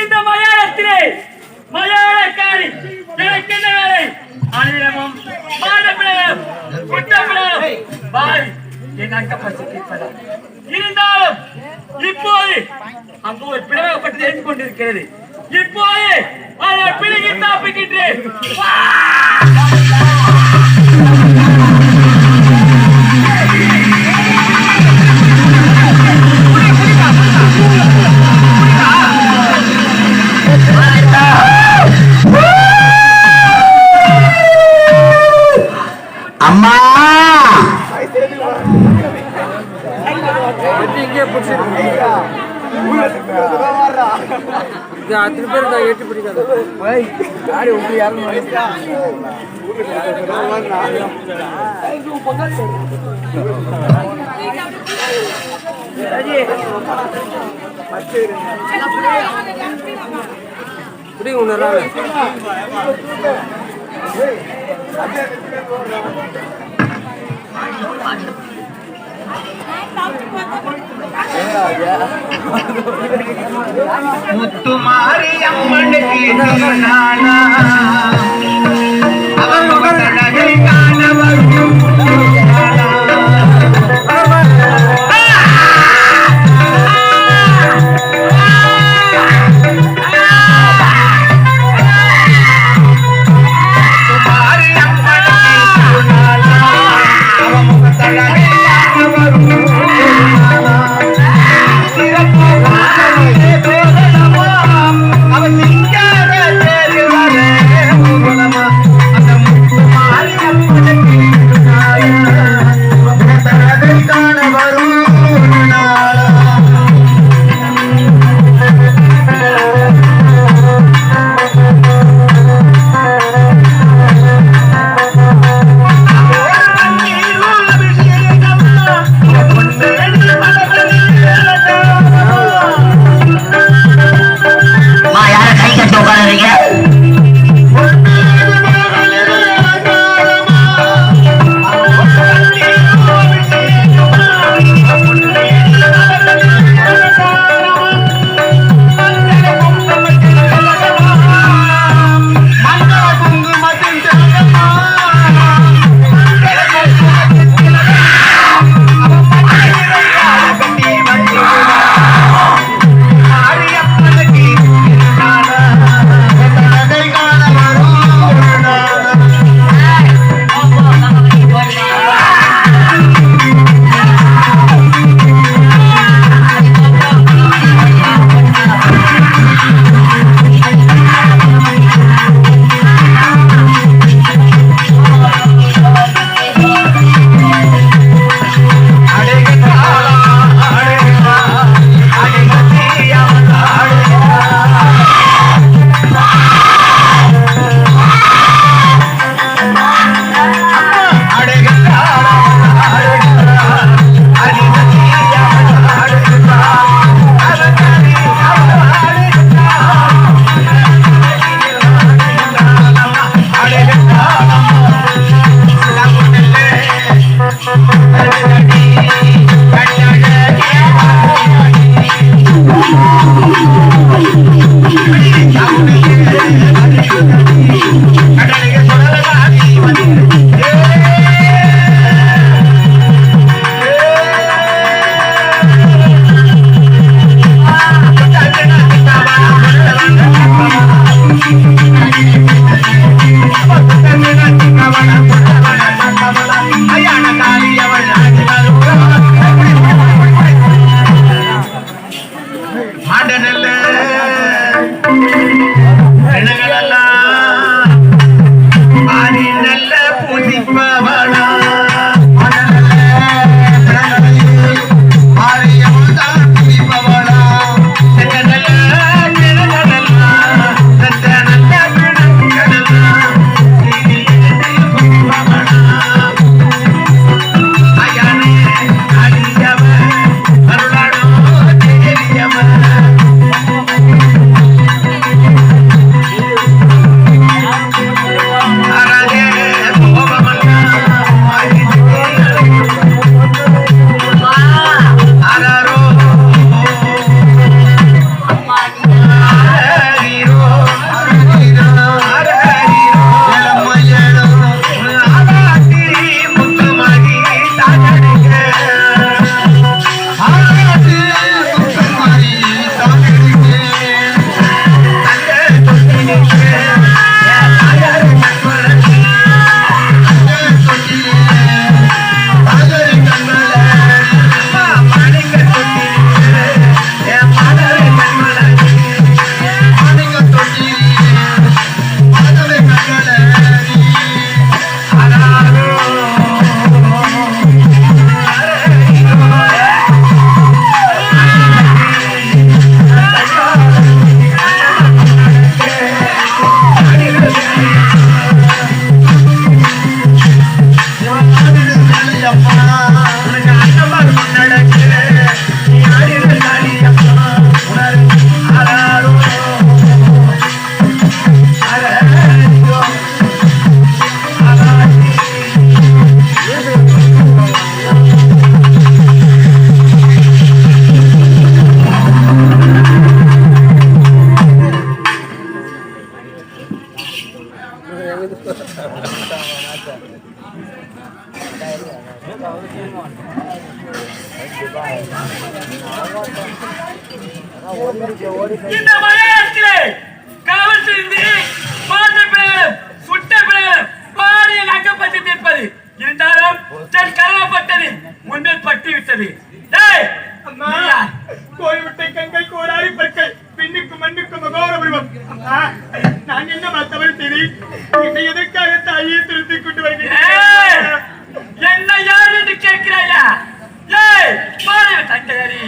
இந்த மலையாளத்திலே மலையாளக்காரி எனக்கு என்ன வேலை? அனிலமும் மாடப்பிழையும் குட்டப்பிழையும் பாய் என் அங்க பசிப்பதா இருந்தாலும் இப்போது அங்கு ஒரு பிளவுப்பட்டு எழுந்து கொண்டிருக்கிறது. இப்போது அதை பிடிக்கி தாப்பிக்கின்றேன். அம்மா அத்தனை பேர் தான் எட்டு பிடிக்காது இப்படி உணர்றாங்க. முத்துமாரி அம்மனுக்கு நானா அவன் அழகை காண வரும் இந்த மலையாளத்திலே காவல் செய்து மாற்ற பிள்ளைகளும் சுட்ட பிள்ளைகளும் பாடிய நக்கப்பட்டு நிற்பது இருந்தாலும் தன் கரவப்பட்டது முன்னில் பட்டு விட்டது. கோய்விட்டை கண்கள் கோடாரி பற்கள் பெண்ணுக்கு மண்ணுக்கு மகோர உருவம். நான் என்ன தவறு செய்து என்னை எதற்காக தாயை திருத்திக் கொண்டு வருகிறேன்? என்ன யார் என்று கேட்கிறாயா? தந்தையரி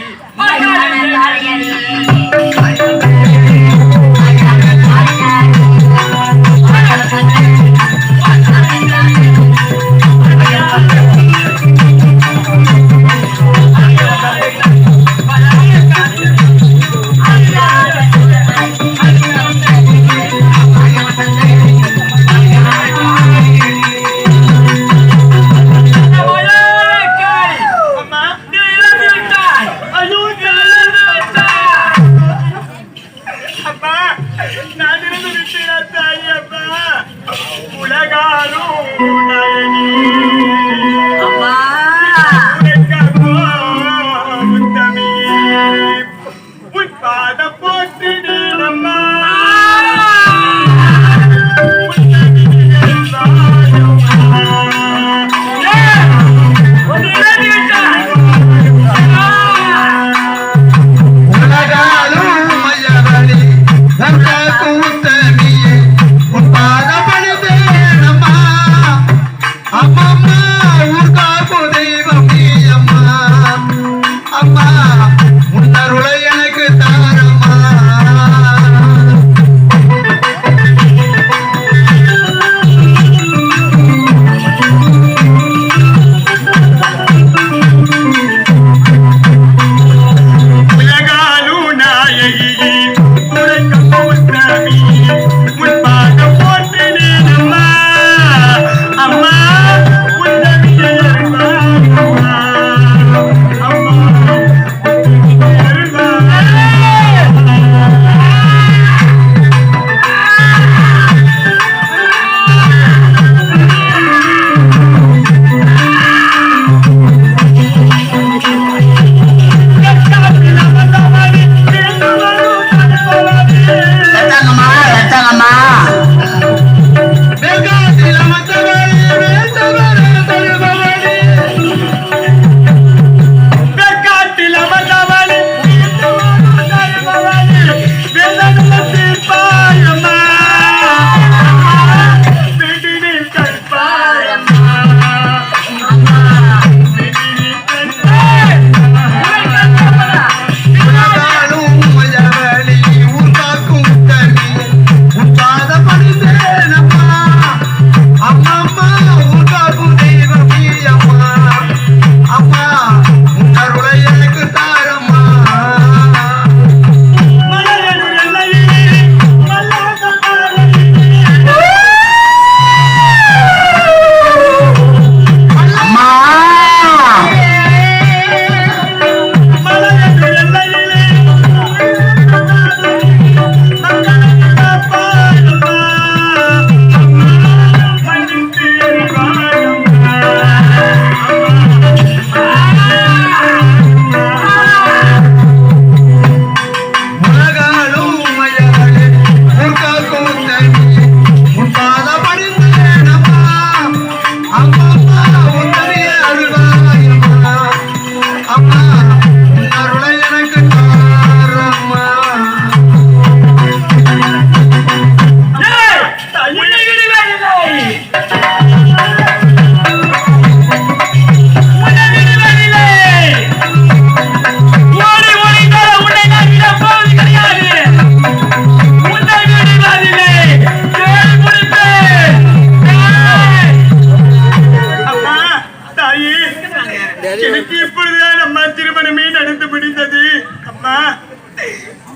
எனக்கு இப்பொழுதுதான் அம்மா திருமணமே நடந்து முடிந்தது. அம்மா,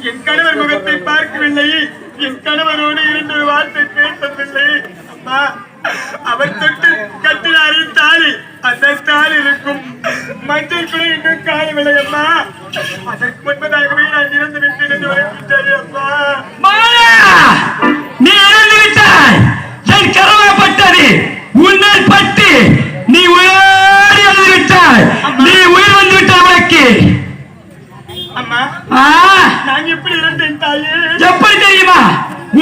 என் கணவர் முகத்தை பார்க்கவில்லை, என் கணவரோடு இரண்டு வார்த்தை பேசவில்லை. அம்மா, அவர் தொட்டு கட்டினாரே தாலி, அந்த தாலி இருக்கும் மஞ்சள் கூட இன்னும் காயவில்லை. அம்மா, அதற்கு முன்பதாகவே நான் இறந்து விட்டேன் என்று வருகின்றேன். அம்மா, நீ இறந்து விட்டாய். என் கரவப்பட்டது உன்னால் பட்டு நீ உயிரோடு இறந்து விட்டாய். நீ உயிர் வந்து விட்டாய். உனக்கு அம்மா, நான் எப்படி இறந்தேன்? தாயே. எப்படி தெரியுமா?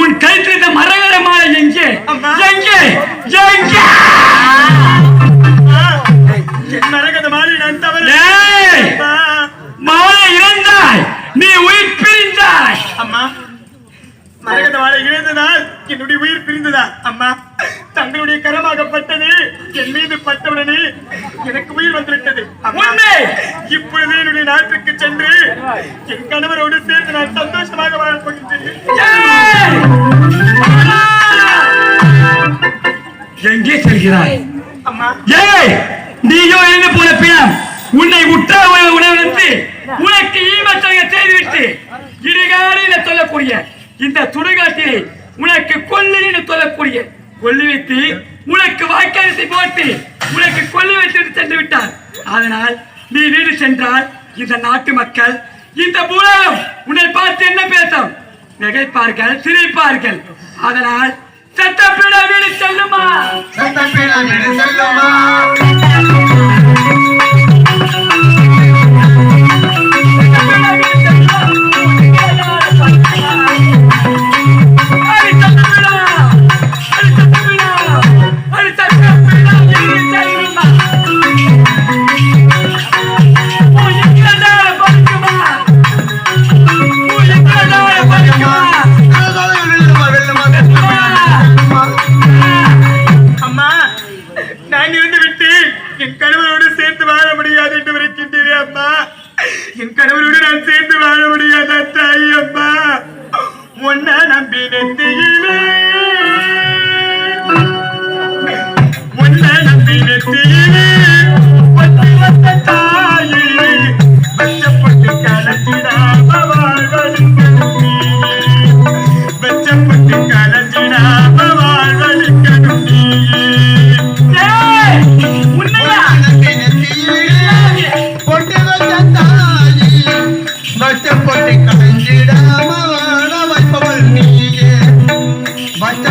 உன் கழுத்தில் இந்த மரகத மாலை எங்கே அம்மா. எங்கே எங்கே? என் மரகத மாலை நான் தவறு. ஏய்! அம்மா. மாலை இழந்தாய், நீ உயிர் பிரிந்தாய். அம்மா, மரகத மாலை இழந்ததால் என்னுடைய உயிர் பிரிந்ததா? அம்மா, தங்களுடைய கரமாகப்பட்டது என் மீது பட்டவுடனே எனக்கு உயிர் வந்துவிட்டது. அம்மா, உண்மை. இப்பொழுது என்னுடைய நாட்டுக்கு சென்று என் கணவரோடு சேர்ந்து நான் சந்தோஷமாக வாழப் போகின்றேன். ஏய்! எங்கே செல்கிறாய்? அம்மா, ஏய், நீயோ எழுந்து போன பிணம் உன்னை உற்ற உணவிருந்து உனக்கு ஈமத்தொகை செய்துவிட்டு இடுகாடு சொல்லக்கூடிய இந்த சுடுகாட்டிலே உனக்கு கொல்லின்னு சொல்லக்கூடிய கொல்லி வைத்து உனக்கு வாய்க்காலத்தை போட்டு உனக்கு கொல்லி வைத்து சென்று விட்டார். அதனால் நீ வீடு சென்றால் இந்த நாட்டு மக்கள் இந்த பூலம் உன்னை பார்த்து என்ன பேசும்? நகைப்பார்கள், சிரிப்பார்கள். அதனால் சட்டப்பீட வீடு செல்லுமா? சட்டப்பீட வீடு செல்லுமா? அம்மா, நான் இருந்து விட்டு என் கணவரோடு சேர்ந்து வாழ முடியாது என்று இருக்கின்றேன். அம்மா, என் கணவரோடு நான் சேர்ந்து வாழ முடியாத தாய். அம்மா, உன்னை நம்பி நெத்தியிலே, உன்னை நம்பி நெத்தியிலே பத்தி வந்த தாயே, பச்சப்பட்டு கலத்திடாம வாழ்வழிக்கணும் நீயே, பச்சப்பட்டு கலத்திடாம வாழ்வழிக்கணும் நீயே. உண்மையா? பொட்டு வச்ச தாயி, வச்ச பொட்டு கலைஞ்சிடாம வாழ வைப்பவள் நீயே, வச்ச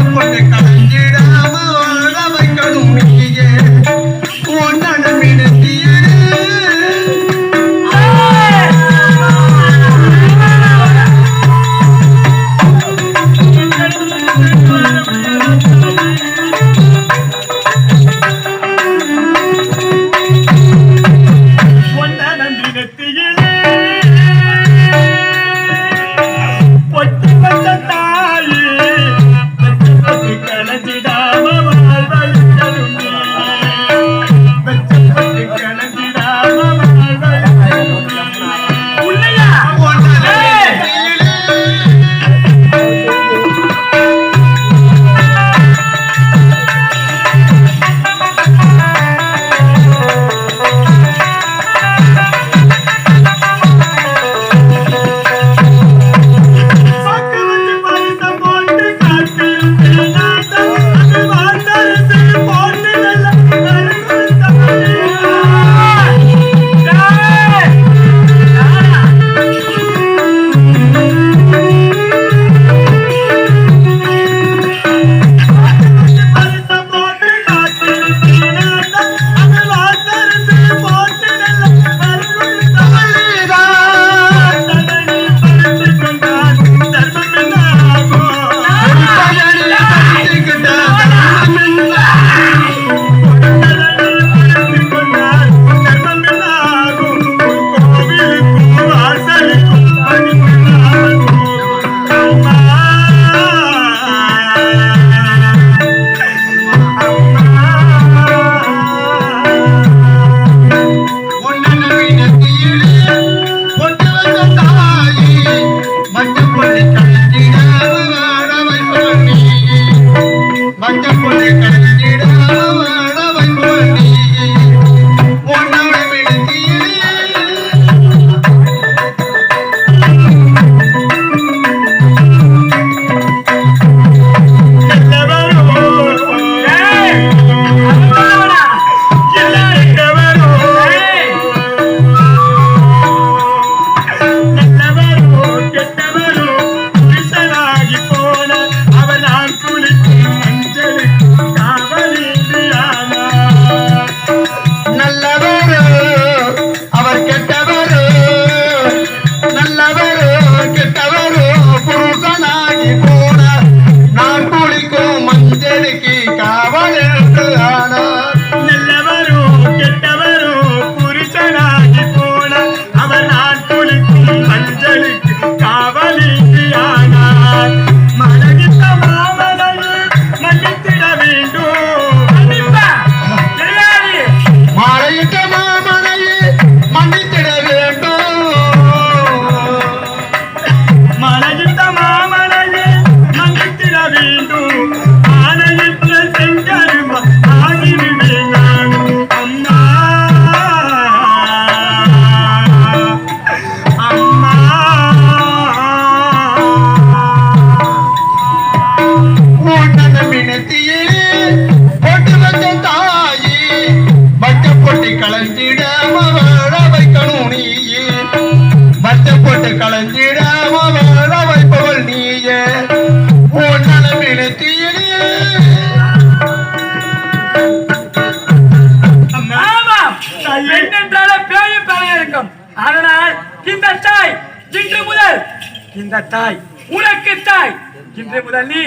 தாய் உனக்கு தாய். இன்று முதல் நீ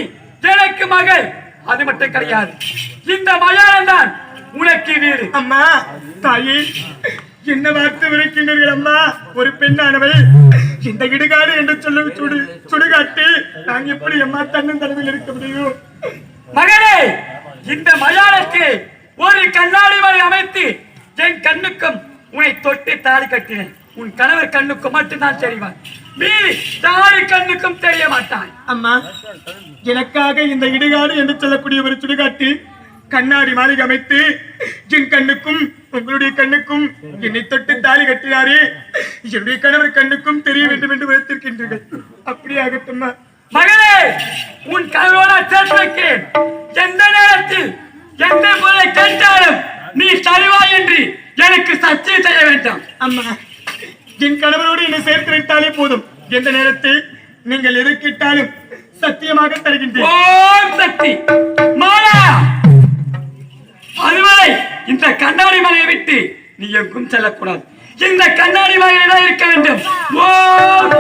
எனக்கு மகள். அது மட்டும் கிடையாது, இந்த மயானம் தான் உனக்கு வீடு. அம்மா தாயே என்ன வார்த்தை விரைக்கின்றீர்கள் அம்மா? ஒரு பெண்ணானவள் இந்த இடுகாடு என்று சொல்லும் சுடுகாட்டு நான் எப்படி அம்மா தன்னும் தடவில் இருக்க முடியும்? மகனே, இந்த மயானத்தை ஒரு கண்ணாடி வரை அமைத்து என் கண்ணுக்கும் உன்னை தொட்டு தாலி கட்டினேன். உன் கணவர் கண்ணுக்கும் மட்டும்தான் தெரிவான், மீறி தாரி கண்ணுக்கும் தெரிய மாட்டான். அம்மா எனக்காக இந்த இடுகாடு என்று சொல்லக்கூடிய ஒரு சுடுகாட்டு கண்ணாடி மாளிகை அமைத்து என் கண்ணுக்கும் உங்களுடைய கண்ணுக்கும் என்னை தொட்டு தாலி கட்டினாரே, என்னுடைய கணவர் கண்ணுக்கும் தெரிய வேண்டும் என்று வைத்திருக்கின்றீர்கள். அப்படியாகட்டும்மா. மகனே, உன் கணவரோட சேர்த்து வைக்கிறேன். எந்த நேரத்தில் எந்த பொருளை கேட்டாலும் நீ தருவாய் என்று எனக்கு சத்தியம் செய்ய வேண்டாம். அம்மா என் கணவரோடு என்னை சேர்த்து வைத்தாலே போதும். எந்த நேரத்தில் நீங்கள் எது கேட்டாலும் சத்தியமாக தருகின்றேன். ஓம் சக்தி மாலா, அதுவரை இந்த கண்ணாடி மலையை விட்டு நீ எங்கும் செல்லக்கூடாது. இந்த கண்ணாடி மலையில்தான் இருக்க வேண்டும். ஓம்